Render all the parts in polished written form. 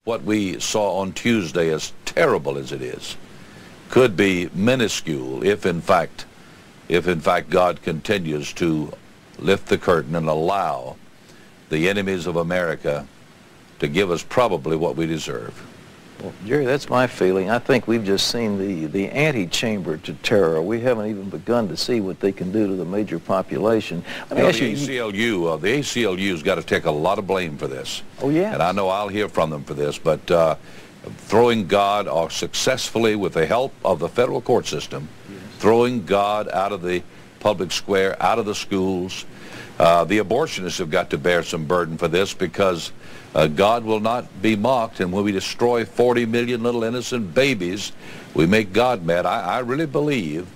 What we saw on Tuesday, as terrible as it is, could be minuscule if in fact God continues to lift the curtain and allow the enemies of America to give us probably what we deserve. Well, Jerry, that's my feeling. I think we've just seen the antechamber to terror. We haven't even begun to see what they can do to the major population. The ACLU's got to take a lot of blame for this. Oh, yeah. And I know I'll hear from them for this, but throwing God successfully with the help of the federal court system, throwing God out of the public square, out of the schools. The abortionists have got to bear some burden for this, because God will not be mocked, and when we destroy 40 million little innocent babies, we make God mad. I really believe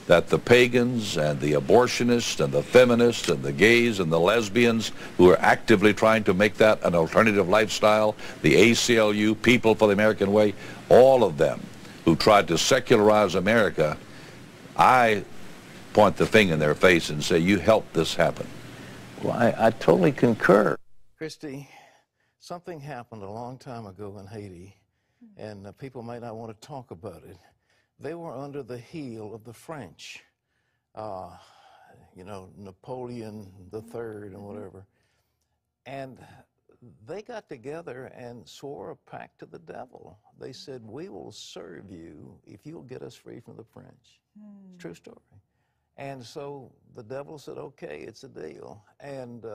that the pagans and the abortionists and the feminists and the gays and the lesbians who are actively trying to make that an alternative lifestyle, the ACLU, People for the American Way, all of them who tried to secularize America, I point the finger in their face and say, you helped this happen. Well, I totally concur. Christy, something happened a long time ago in Haiti, and people might not want to talk about it. They were under the heel of the French, you know, Napoleon III and whatever. And they got together and swore a pact to the devil. They said, we will serve you if you'll get us free from the French. It's a true story. And so the devil said, okay, it's a deal. And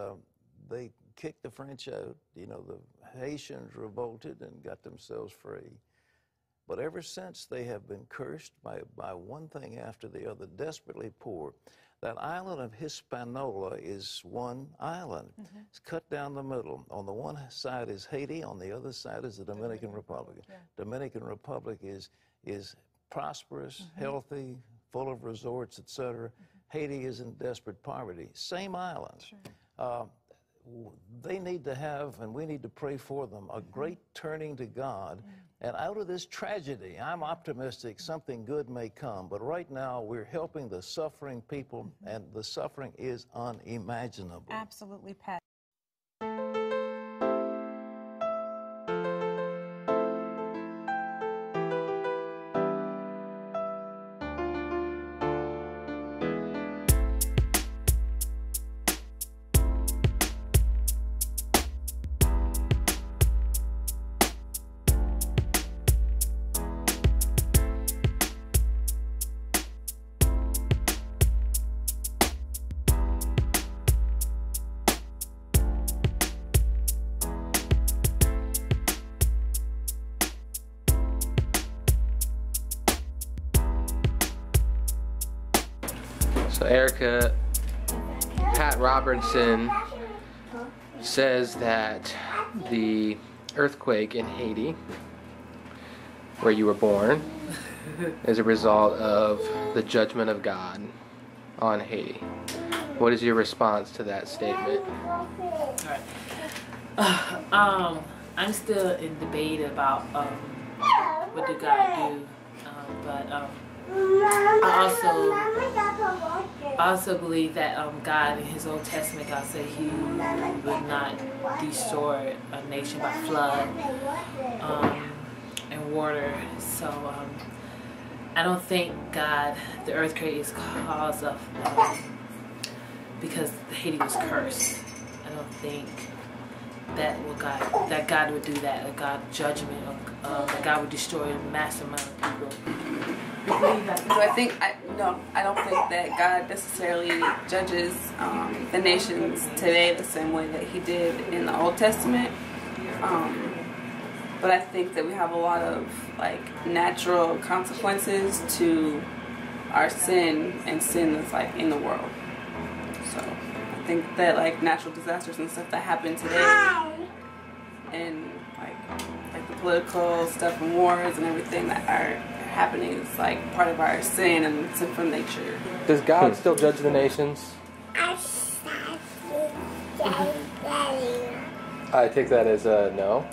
they kicked the French out. You know, the Haitians revolted and got themselves free. But ever since, they have been cursed by one thing after the other, desperately poor. That island of Hispaniola is one island. It's cut down the middle. On the one side is Haiti, on the other side is the Dominican Republic. Dominican Republic is prosperous, healthy, full of resorts, etc. Haiti is in desperate poverty. Same island. They need to have, and we need to pray for them, a great turning to God. And out of this tragedy, I'm optimistic something good may come. But right now, we're helping the suffering people, and the suffering is unimaginable. Absolutely, Pat. So Erica, Pat Robertson says that the earthquake in Haiti, where you were born, is a result of the judgment of God on Haiti. What is your response to that statement? All right. I'm still in debate about what did God do, but I also believe that God, in His Old Testament, God said He would not destroy a nation by flood and water. So I don't think God, the earthquake is cause of because Haiti was cursed. I don't think that God would do that. God judgment, that God would destroy a massive amount of people. Do I think, no, I don't think that God necessarily judges the nations today the same way that He did in the Old Testament. But I think that we have a lot of natural consequences to our sin and sin that's in the world. So I think that natural disasters and stuff that happen today and the political stuff and wars and everything that are happening is part of our sin and sinful nature. Does God still judge the nations? I take that as a no.